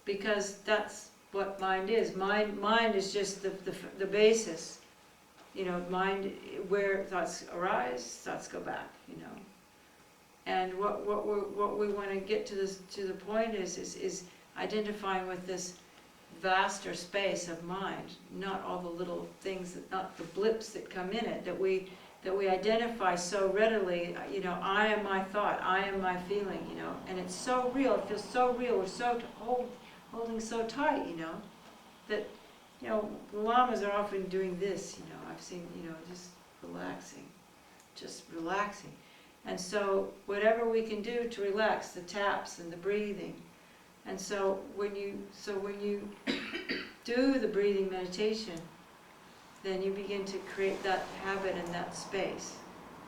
because that's what mind is. Mind is just the basis. You know, mind, where thoughts arise, thoughts go back, you know. And what we want to get to the point is identifying with this vaster space of mind, not all the little things, not the blips that come in it, that we identify so readily. You know, I am my thought, I am my feeling, you know, and it's so real, it feels so real, we're so holding so tight, you know, that, you know, the lamas are often doing this, you know, I've seen, you know, just relaxing. And so whatever we can do to relax, the taps and the breathing. And so when you do the breathing meditation, then you begin to create that habit and that space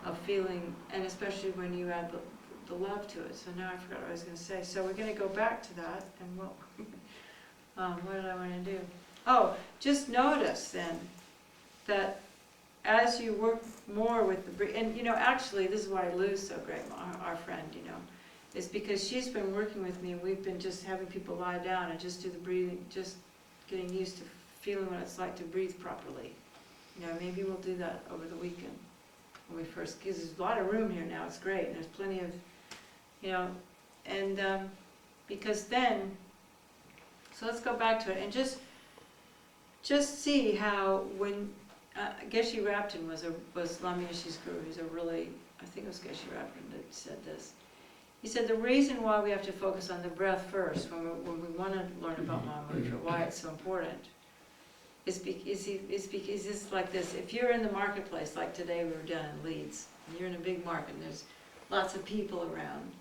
of feeling, and especially when you add the love to it. So now I forgot what I was going to say. So we're going to go back to that, and what did I want to do? Oh, just notice then that as you work more with the breathing, and you know, actually, this is why Lou's so great, our friend, you know, is because she's been working with me, and we've been just having people lie down and just do the breathing, just getting used to feeling what it's like to breathe properly. You know, maybe we'll do that over the weekend when we first, because there's a lot of room here now, it's great, and there's plenty of, you know, and because then, so let's go back to it, and just see how when, Geshe Rapton was Lama Yeshe's guru. He's a really, I think it was Geshe Rapton that said this. He said the reason why we have to focus on the breath first when we want to learn about Mahamudra, why it's so important, is because it's like this. If you're in the marketplace, like today we were down in Leeds, and you're in a big market and there's lots of people around,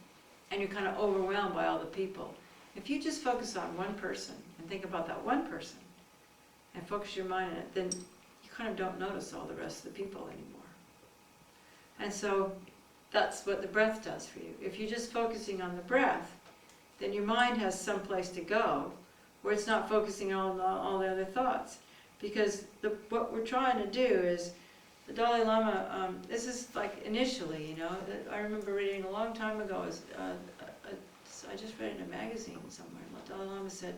and you're kind of overwhelmed by all the people, if you just focus on one person and think about that one person and focus your mind on it, then kind of don't notice all the rest of the people anymore. And so that's what the breath does for you. If you're just focusing on the breath, then your mind has some place to go where it's not focusing on all the other thoughts. Because what we're trying to do is, the Dalai Lama, this is like initially, you know, I remember reading a long time ago, I just read it in a magazine somewhere, the Dalai Lama said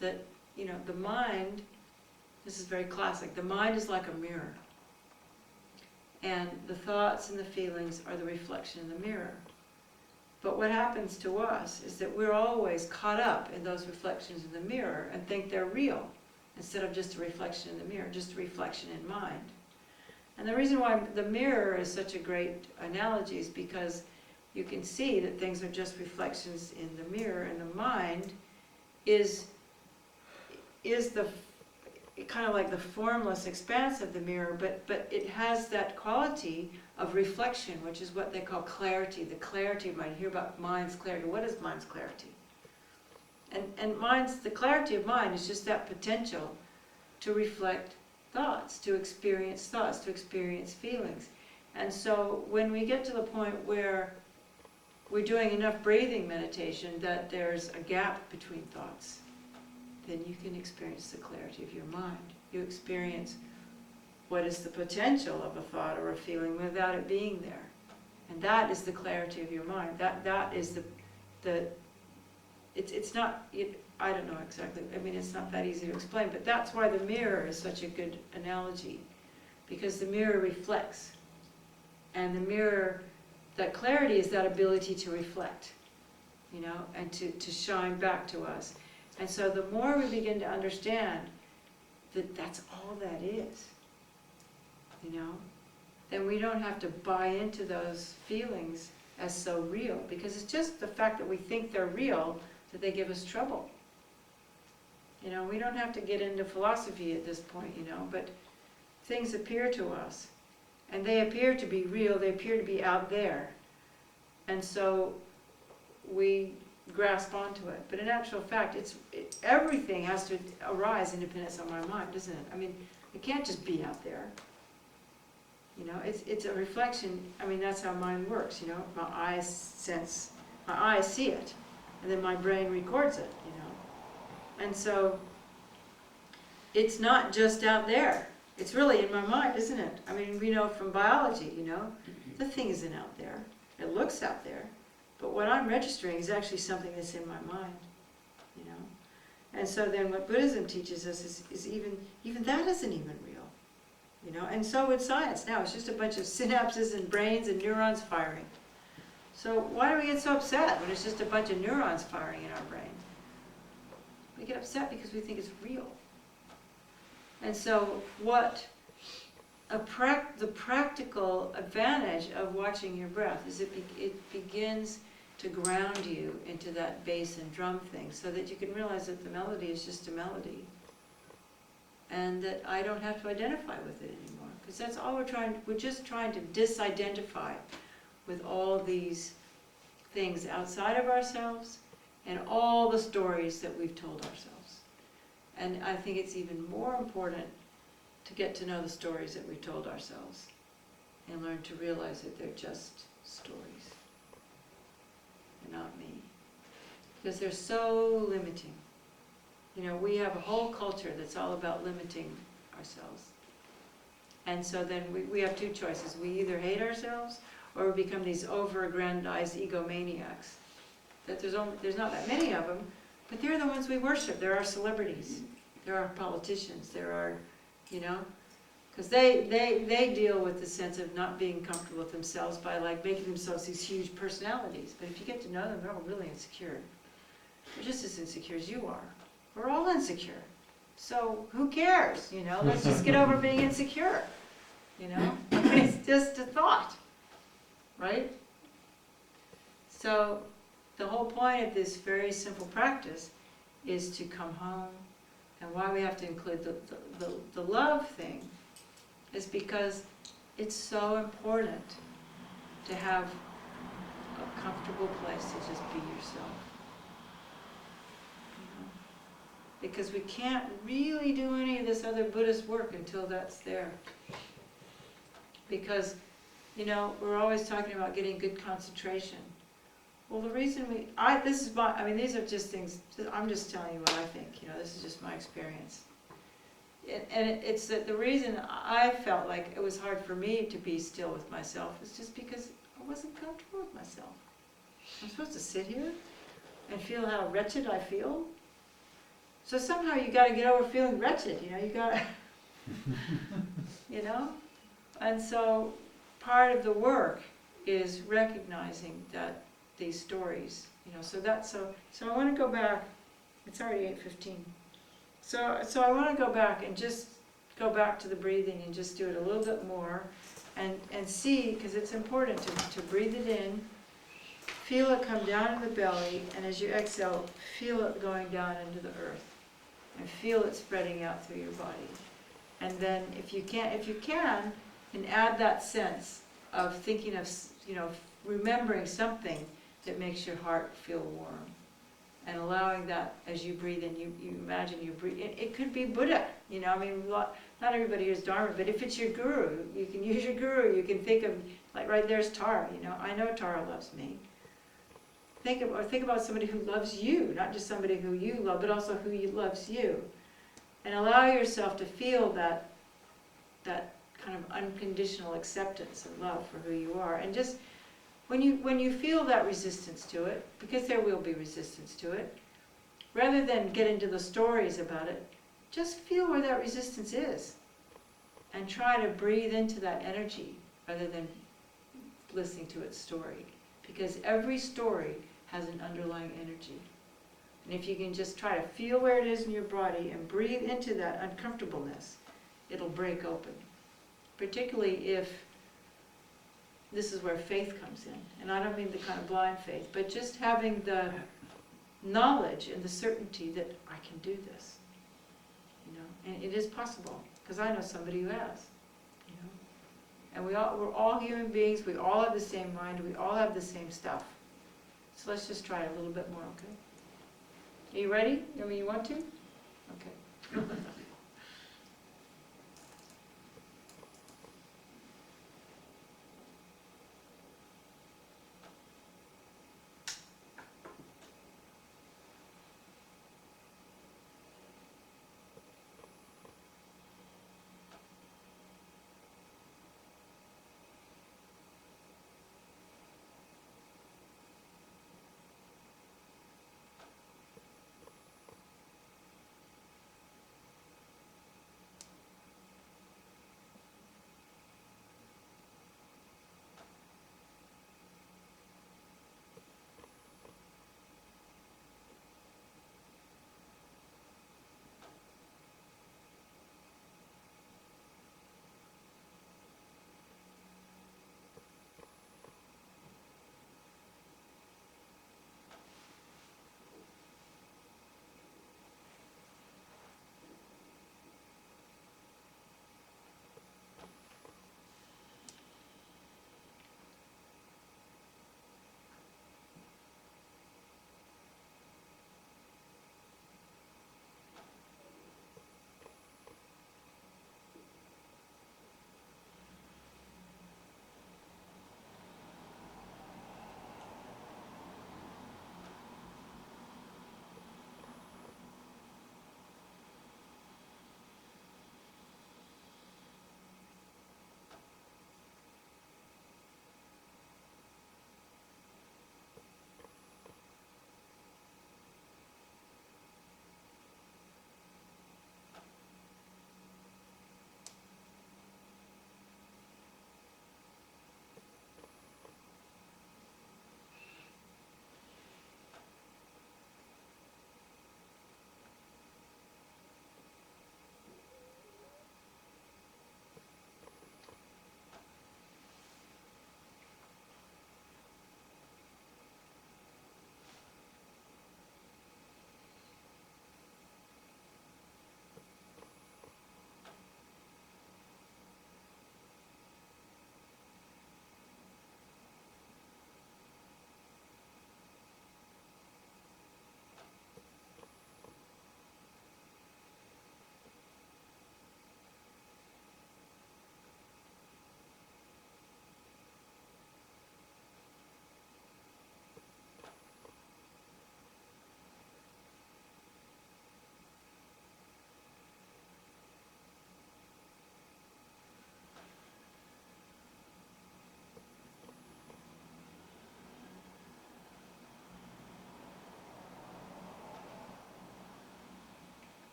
that, you know, the mind, this is very classic. The mind is like a mirror. And the thoughts and the feelings are the reflection in the mirror. But what happens to us is that we're always caught up in those reflections in the mirror and think they're real, instead of just a reflection in the mirror, just a reflection in mind. And the reason why the mirror is such a great analogy is because you can see that things are just reflections in the mirror, and the mind is the kind of like the formless expanse of the mirror, but it has that quality of reflection, which is what they call clarity, the clarity of mind. You hear about mind's clarity. What is mind's clarity? And the clarity of mind is just that potential to reflect thoughts, to experience feelings. And so when we get to the point where we're doing enough breathing meditation that there's a gap between thoughts, then you can experience the clarity of your mind. You experience what is the potential of a thought or a feeling without it being there. And that is the clarity of your mind. That is it's not, I don't know exactly, I mean, it's not that easy to explain, but that's why the mirror is such a good analogy, because the mirror reflects. And the mirror, that clarity is that ability to reflect, you know, and to shine back to us. And so the more we begin to understand that that's all that is, you know, then we don't have to buy into those feelings as so real, because it's just the fact that we think they're real that they give us trouble. You know, we don't have to get into philosophy at this point, you know, but things appear to us, and they appear to be real, they appear to be out there. And so we grasp onto it. But in actual fact, everything has to arise independent of my mind, doesn't it? I mean, it can't just be out there. You know, it's a reflection. I mean, that's how mind works, you know. My eyes see it, and then my brain records it, you know. And so it's not just out there. It's really in my mind, isn't it? I mean, we know from biology, you know, the thing isn't out there. It looks out there. But what I'm registering is actually something that's in my mind, you know. And so then what Buddhism teaches us is even that isn't even real. You know, and so would science now. It's just a bunch of synapses and brains and neurons firing. So why do we get so upset when it's just a bunch of neurons firing in our brain? We get upset because we think it's real. And so what the practical advantage of watching your breath is it begins to ground you into that bass and drum thing, so that you can realize that the melody is just a melody, and that I don't have to identify with it anymore, because that's all we're just trying to disidentify with all these things outside of ourselves and all the stories that we've told ourselves. And I think it's even more important to get to know the stories that we've told ourselves and learn to realize that they're just stories. They're not me. Because they're so limiting. You know, we have a whole culture that's all about limiting ourselves. And so then we have two choices. We either hate ourselves or we become these over-aggrandized egomaniacs. That there's not that many of them, but they're the ones we worship. They're our celebrities. They're our politicians. They're our, you know, because they deal with the sense of not being comfortable with themselves by like making themselves these huge personalities. But if you get to know them, they're all really insecure. They're just as insecure as you are. We're all insecure. So who cares, you know? Let's just get over being insecure, you know? It's just a thought, right? So the whole point of this very simple practice is to come home. And why we have to include the love thing is because it's so important to have a comfortable place to just be yourself. Because we can't really do any of this other Buddhist work until that's there. Because, you know, we're always talking about getting good concentration. Well, the reason these are just things, I'm just telling you what I think, you know, this is just my experience. It's that the reason I felt like it was hard for me to be still with myself is just because I wasn't comfortable with myself. I'm supposed to sit here and feel how wretched I feel. So somehow you got to get over feeling wretched, you know, you got to, you know? And so part of the work is recognizing that these stories, you know, so I want to go back, it's already 8:15. So I want to go back and just go back to the breathing and just do it a little bit more and see, because it's important to breathe it in, feel it come down in the belly, and as you exhale, feel it going down into the earth. And feel it spreading out through your body. And then if you can, and add that sense of thinking of, you know, remembering something that makes your heart feel warm. And allowing that as you breathe in, you imagine you breathe. It could be Buddha, you know, I mean, not everybody hears Dharma, but if it's your guru, you can use your guru. You can think of, like right there's Tara, you know, I know Tara loves me. Think about somebody who loves you, not just somebody who you love, but also who loves you. And allow yourself to feel that kind of unconditional acceptance and love for who you are. And just when you feel that resistance to it, because there will be resistance to it, rather than get into the stories about it, just feel where that resistance is. And try to breathe into that energy rather than listening to its story. Because every story has an underlying energy. And if you can just try to feel where it is in your body and breathe into that uncomfortableness, it'll break open. Particularly if this is where faith comes in. And I don't mean the kind of blind faith, but just having the knowledge and the certainty that I can do this. You know, and it is possible, because I know somebody who has. You know, and we're all human beings. We all have the same mind. We all have the same stuff. So let's just try it a little bit more, okay? Are you ready? I mean, you want to? Okay.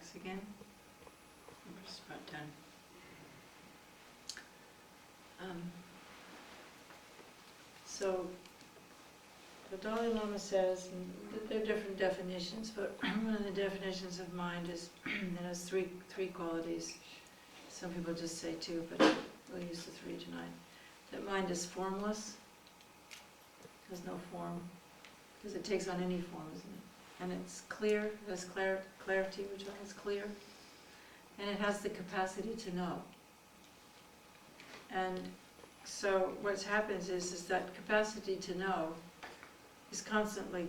relax again. I'm just about done. So the Dalai Lama says, and there are different definitions, but one of the definitions of mind is it has three qualities. Some people just say two, but we'll use the three tonight. That mind is formless, has no form, because it takes on any form, isn't it? And it's clear, it has clarity, which one is clear, and it has the capacity to know. And so what happens is that capacity to know is constantly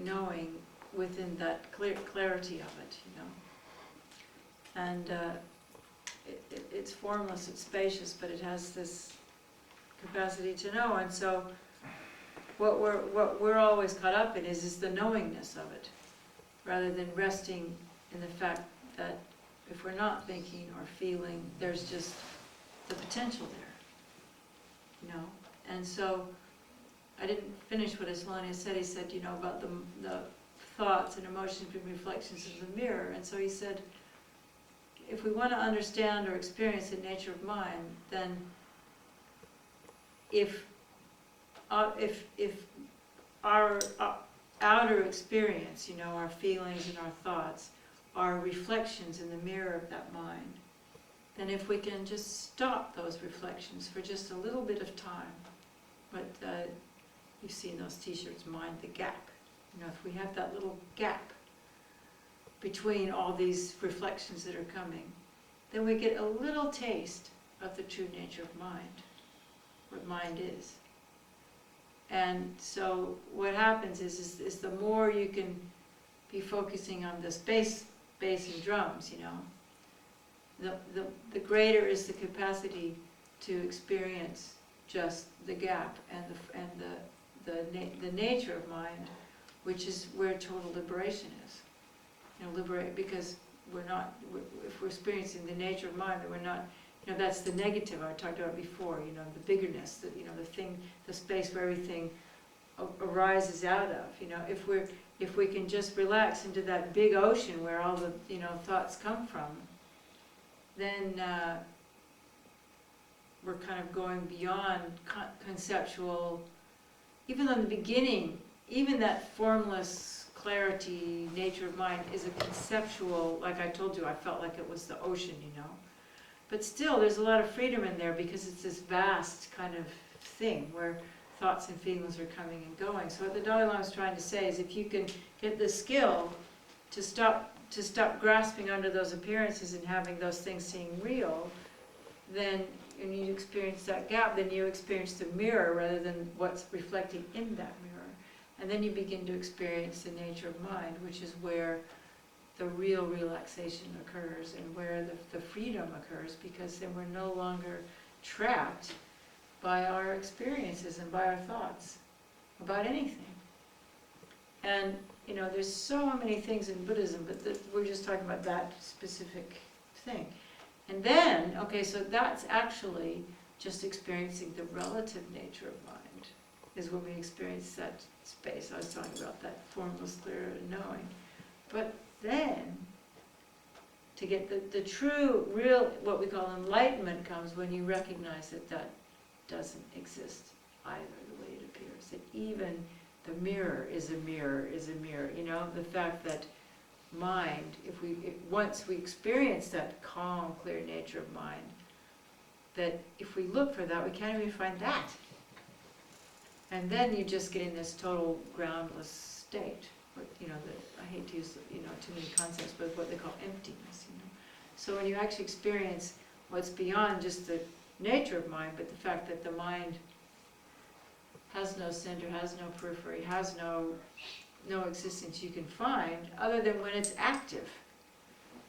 knowing within that clarity of it, you know. And it's formless, it's spacious, but it has this capacity to know. And so what we're always caught up in is the knowingness of it, rather than resting in the fact that if we're not thinking or feeling, there's just the potential there, you know. And so I didn't finish what Islania said. He said, you know, about the thoughts and emotions being reflections of the mirror. And so he said, if we want to understand or experience the nature of mind, then if our outer experience, you know, our feelings and our thoughts, are reflections in the mirror of that mind, then if we can just stop those reflections for just a little bit of time, but you've seen those t-shirts, mind the gap. You know, if we have that little gap between all these reflections that are coming, then we get a little taste of the true nature of mind, what mind is. And so what happens is the more you can be focusing on this bass and drums, you know, the greater is the capacity to experience just the gap and the nature of mind, which is where total liberation is. You know, liberate, because if we're experiencing the nature of mind, then we're not, you know, that's the negative I talked about before, you know, the biggerness, you know, the space where everything arises out of, you know. If we can just relax into that big ocean where all the, you know, thoughts come from, then we're kind of going beyond conceptual, even in the beginning, even that formless clarity, nature of mind is a conceptual, like I told you, I felt like it was the ocean, you know. But still, there's a lot of freedom in there because it's this vast kind of thing where thoughts and feelings are coming and going. So what the Dalai Lama is trying to say is, if you can get the skill to stop grasping under those appearances and having those things seem real, then when you experience that gap, then you experience the mirror rather than what's reflecting in that mirror. And then you begin to experience the nature of mind, which is where the real relaxation occurs and where the freedom occurs, because then we're no longer trapped by our experiences and by our thoughts about anything. And, you know, there's so many things in Buddhism, but we're just talking about that specific thing. And then, okay, so that's actually just experiencing the relative nature of mind, is when we experience that space. I was talking about that formless, clear knowing. But then, to get the true, real, what we call enlightenment comes when you recognize that that doesn't exist either, the way it appears. That even the mirror is a mirror is a mirror. You know, the fact that mind, once we experience that calm, clear nature of mind, that if we look for that, we can't even find that. And then you just get in this total groundless state. You know, I hate to use, you know, too many concepts, but what they call emptiness, you know. So when you actually experience what's beyond just the nature of mind, but the fact that the mind has no center, has no periphery, has no existence you can find other than when it's active,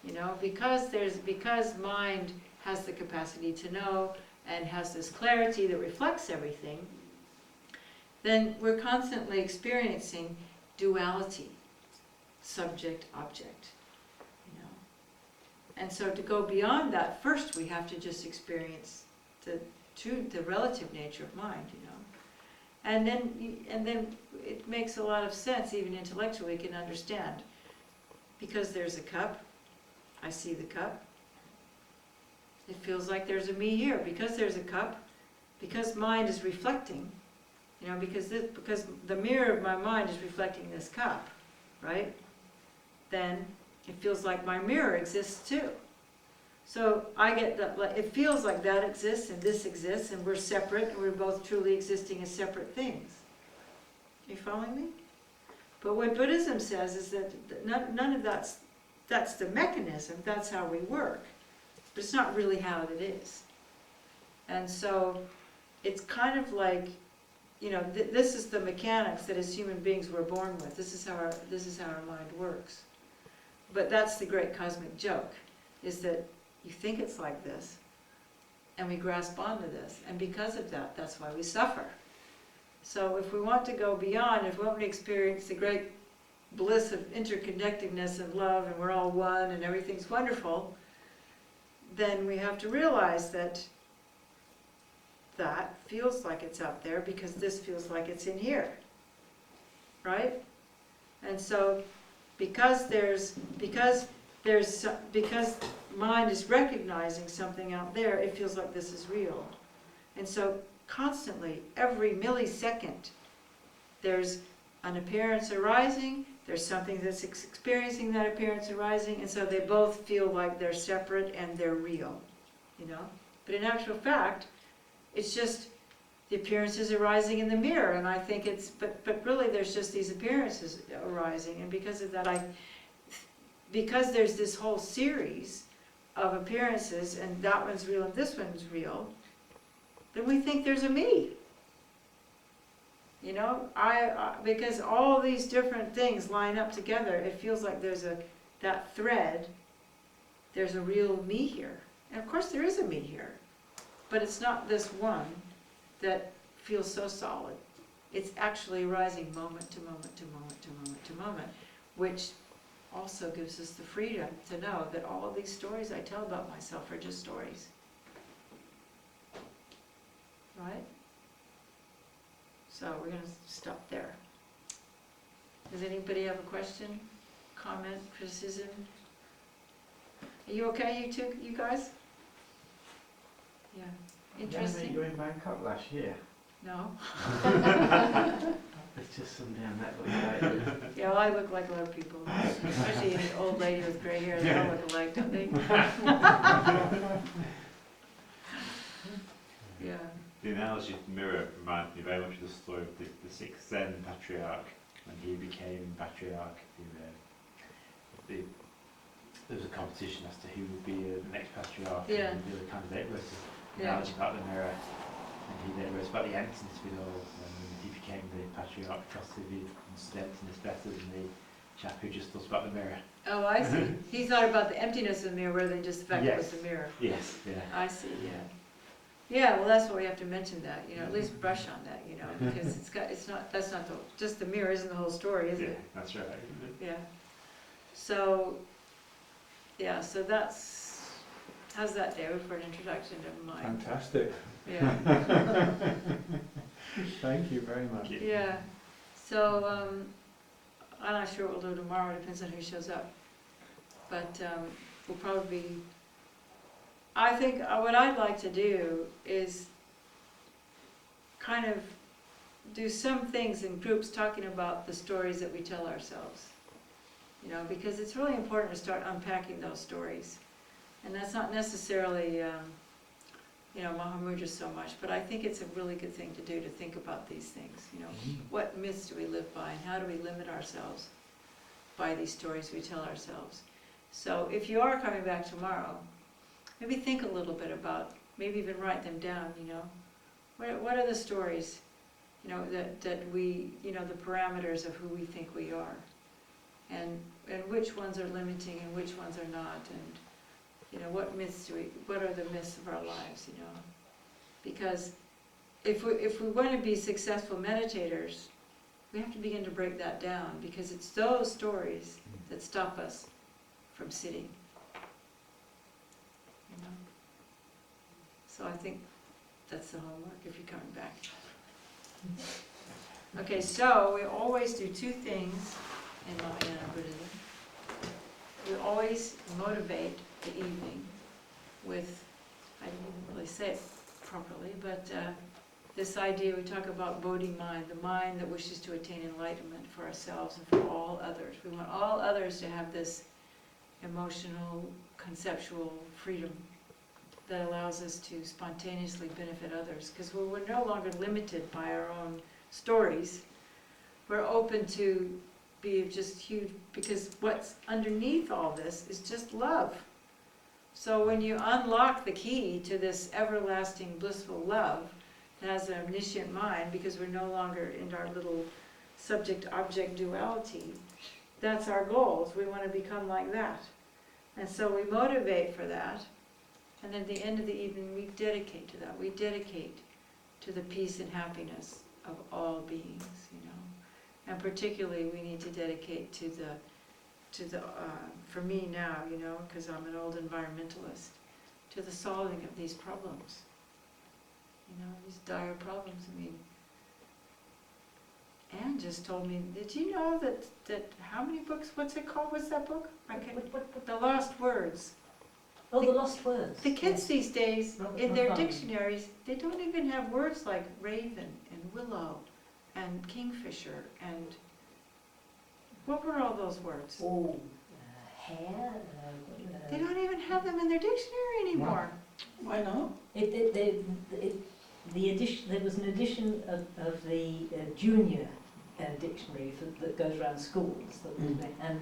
you know, because mind has the capacity to know and has this clarity that reflects everything, then we're constantly experiencing duality, subject, object, you know. And so to go beyond that, first we have to just experience the relative nature of mind, you know. And then it makes a lot of sense, even intellectually, we can understand. Because there's a cup, I see the cup. It feels like there's a me here because there's a cup, because mind is reflecting, you know, because the mirror of my mind is reflecting this cup, right? Then it feels like my mirror exists too. So I get that, it feels like that exists and this exists and we're separate and we're both truly existing as separate things. Are you following me? But what Buddhism says is that none of that's the mechanism, that's how we work. But it's not really how it is. And so it's kind of like, you know, this is the mechanics that as human beings we're born with. This is how our mind works. But that's the great cosmic joke, is that you think it's like this, and we grasp onto this, and because of that, that's why we suffer. So if we want to go beyond, if we want to experience the great bliss of interconnectedness and love, and we're all one, and everything's wonderful, then we have to realize that that feels like it's out there because this feels like it's in here, right? And so because mind is recognizing something out there, it feels like this is real. And so constantly, every millisecond, there's an appearance arising, there's something that's experiencing that appearance arising, and so they both feel like they're separate and they're real, you know? But in actual fact, it's just the appearances arising in the mirror, and I think it's, but really there's just these appearances arising, and because of that, because there's this whole series of appearances, and that one's real and this one's real, then we think there's a me. You know, because all these different things line up together, it feels like there's that thread, there's a real me here. And of course there is a me here, but it's not this one that feels so solid. It's actually rising moment to moment to moment to moment to moment, which also gives us the freedom to know that all of these stories I tell about myself are just stories. Right? So we're going to stop there. Does anybody have a question, comment, criticism? Are you okay, you guys? Yeah. Interesting. You were in Bangkok last year. No. It's just somebody I met looked like. Yeah, well, I look like a lot of people, especially an old lady with grey hair. They all look alike, don't they? Yeah. The analogy of the mirror reminds me very much of the story of the sixth Zen patriarch. When he became patriarch, there was a competition as to who would be the next patriarch, Yeah. and the other candidate was the Yeah. analogy about the mirror, and he wrote about the emptiness of it all, and he became the patriarch because he understood emptiness better than the chap who just thought about the mirror. Oh, I see. He thought about the emptiness of the mirror rather than just the fact it was Yes. the mirror. Yes, yeah. I see, yeah. Yeah, well, that's why we have to mention that, you know, at least brush on that, you know, because that's not just the mirror isn't the whole story, is Yeah, it? that's right. Yeah. So, yeah, so how's that, David, for an introduction to mind? Fantastic. Yeah. Thank you very much. Yeah. So, I'm not sure what we'll do tomorrow, it depends on who shows up. But we'll probably be, I think what I'd like to do is kind of do some things in groups talking about the stories that we tell ourselves. You know, because it's really important to start unpacking those stories. And that's not necessarily, you know, Mahamudra so much, but I think it's a really good thing to do, to think about these things. You know, what myths do we live by, and how do we limit ourselves by these stories we tell ourselves? So if you are coming back tomorrow, maybe think a little bit about, maybe even write them down, you know. What are the stories, you know, that we, you know, the parameters of who we think we are? And which ones are limiting and which ones are not, and, you know, what are the myths of our lives, you know? Because if we want to be successful meditators, we have to begin to break that down, because it's those stories that stop us from sitting. You know? So I think that's the homework if you're coming back. Okay, so we always do two things in Mahayana Buddhism. we always motivate the evening with, I didn't really say it properly, but this idea, we talk about Bodhi mind, the mind that wishes to attain enlightenment for ourselves and for all others. We want all others to have this emotional, conceptual freedom that allows us to spontaneously benefit others. Because we're no longer limited by our own stories. We're open to be just huge, because what's underneath all this is just love. So when you unlock the key to this everlasting blissful love, it has an omniscient mind, because we're no longer in our little subject-object duality. That's our goals. We want to become like that. And so we motivate for that. And at the end of the evening, we dedicate to that. We dedicate to the peace and happiness of all beings, you know. And particularly, we need to dedicate to the for me now, you know, because I'm an old environmentalist, to the solving of these problems. You know, these dire problems. I mean, Anne just told me, did you know that how many books, what's it called, what's that book? The Lost Words. Oh, the lost words. The kids these days, Robert in their McFarlane. dictionaries, they don't even have words like raven and willow and kingfisher and, what were all those words? Oh, hair. They don't even have them in their dictionary anymore. Why not? The edition, there was an edition of the junior dictionary that goes around schools, that was and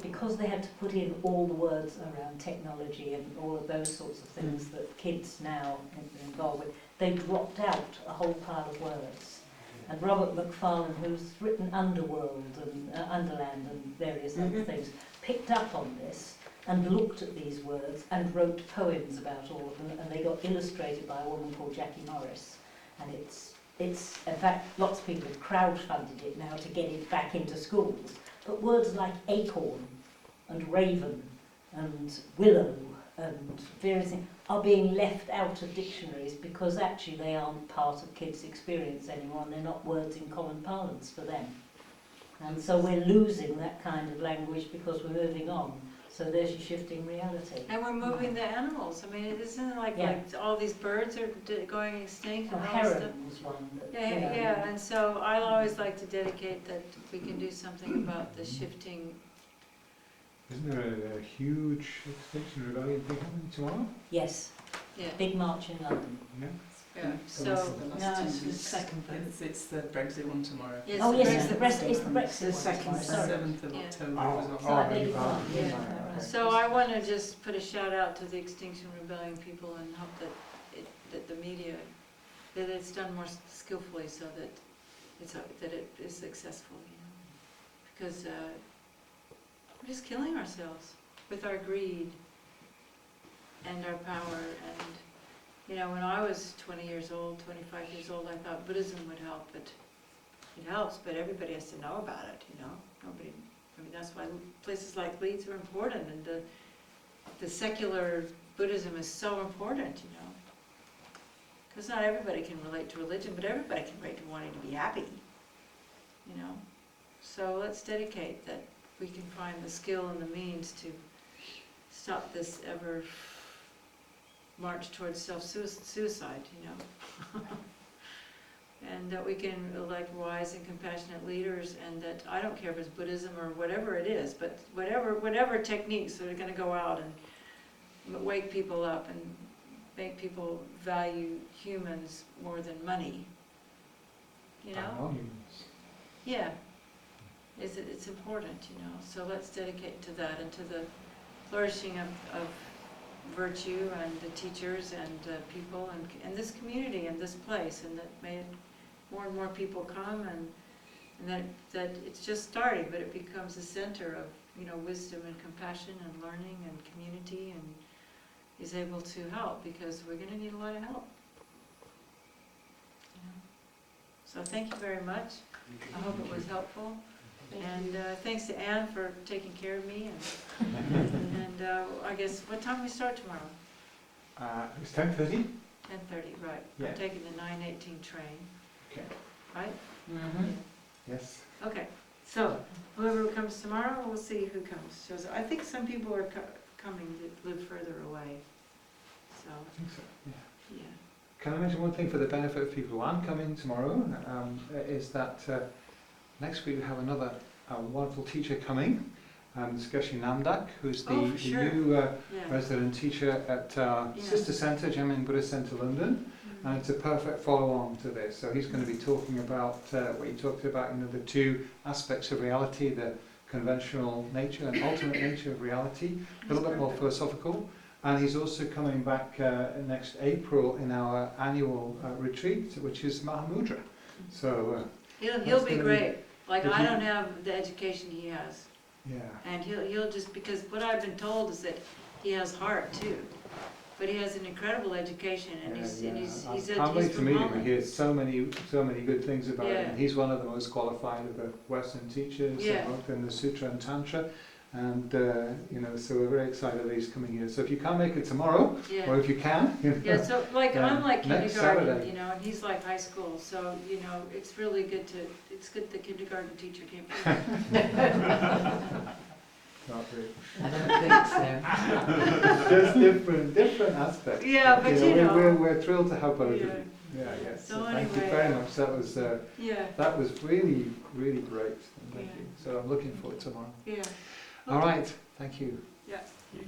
because they had to put in all the words around technology and all of those sorts of things that kids now are involved with, they dropped out a whole pile of words. And Robert McFarlane, who's written Underworld and Underland and various other things, picked up on this and looked at these words and wrote poems about all of them, and they got illustrated by a woman called Jackie Morris. And it's in fact, lots of people have crowdfunded it now to get it back into schools. But words like acorn and raven and willow and various things are being left out of dictionaries because actually they aren't part of kids' experience anymore, and they're not words in common parlance for them. And so we're losing that kind of language because we're moving on. So there's your shifting reality. And we're moving the animals. I mean, it isn't like all these birds are going extinct and all this Heron stuff. was one that, Yeah, and so I always like to dedicate that we can do something about the shifting. Isn't there a huge Extinction Rebellion thing happening tomorrow? Yes, Yeah, big march in London. Yeah. yeah. So So, it's the second. It's the Brexit one tomorrow. yes, Oh the yes, Brexit- it's the Brexit The one second, tomorrow, sorry. 7th of Yeah. October. Oh, was on- So I beg your oh, pardon. yeah. Yeah. So I want to just put a shout out to the Extinction Rebellion people and hope that the media, that it's done more skillfully so that it is successful, you know. Because we're just killing ourselves with our greed and our power. And, you know, when I was 20 years old, 25 years old, I thought Buddhism would help, but it helps, but everybody has to know about it, you know. Nobody. I mean, that's why places like Leeds are important, and the secular Buddhism is so important, you know. Because not everybody can relate to religion, but everybody can relate to wanting to be happy, you know. So let's dedicate that we can find the skill and the means to stop this ever march towards self-suicide, you know. And that we can elect wise and compassionate leaders, and that I don't care if it's Buddhism or whatever it is, but whatever techniques that are going to go out and wake people up and make people value humans more than money. You know? Volumes. Yeah. It's important, you know. So let's dedicate to that and to the flourishing of virtue and the teachers and people and this community and this place, and that may more and more people come, and that it's just starting, but it becomes a center of, you know, wisdom and compassion and learning and community, and is able to help, because we're going to need a lot of help. You know? So thank you very much. I hope it was helpful. And thanks to Anne for taking care of me. And I guess, what time do we start tomorrow? It's 10:30. 10:30, right. Yeah. I'm taking the 9:18 train, Okay. right? Mhm. Yes. Okay. So, whoever comes tomorrow, we'll see who comes. Shows up. I think some people are coming that live further away. So, I think so, yeah. yeah. Can I mention one thing for the benefit of people who aren't coming tomorrow, is that next week we have another wonderful teacher coming, Skashi Namdak, who's the, Oh, the sure. new Yeah. resident teacher at our Yeah. sister centre, Jamyang Buddhist Centre London, and it's a perfect follow-on to this. So he's going to be talking about what he talked about, you know, the two aspects of reality, the conventional nature and ultimate nature of reality, a little bit more philosophical. And he's also coming back next April in our annual retreat, which is Mahamudra. So He'll That's be gonna be- great. Like, if I you- don't have the education he has. yeah, And he'll just, because what I've been told is that he has heart too. But he has an incredible education, and he's I he's can't wait to from meet him. I Holland. hear so many good things about Yeah. him. He's one of the most qualified of the Western teachers, Yeah. both in the Sutra and Tantra. And you know, so we're very excited that he's coming here. So if you can't make it tomorrow, or Yeah, if you can, you know, yeah. So like I'm like next kindergarten, Saturday. you know, and he's like high school. So you know, it's really good to. It's good the kindergarten teacher came. not really. I don't think so. There's different aspects. Yeah, but you know. we're thrilled to have both Yeah. of you. Yeah, yes. So Thank you anyway, very much. Yeah, That was really great. Thank Yeah. you. So I'm looking forward to tomorrow. yeah. All right. Thank you. Yeah. Yeah.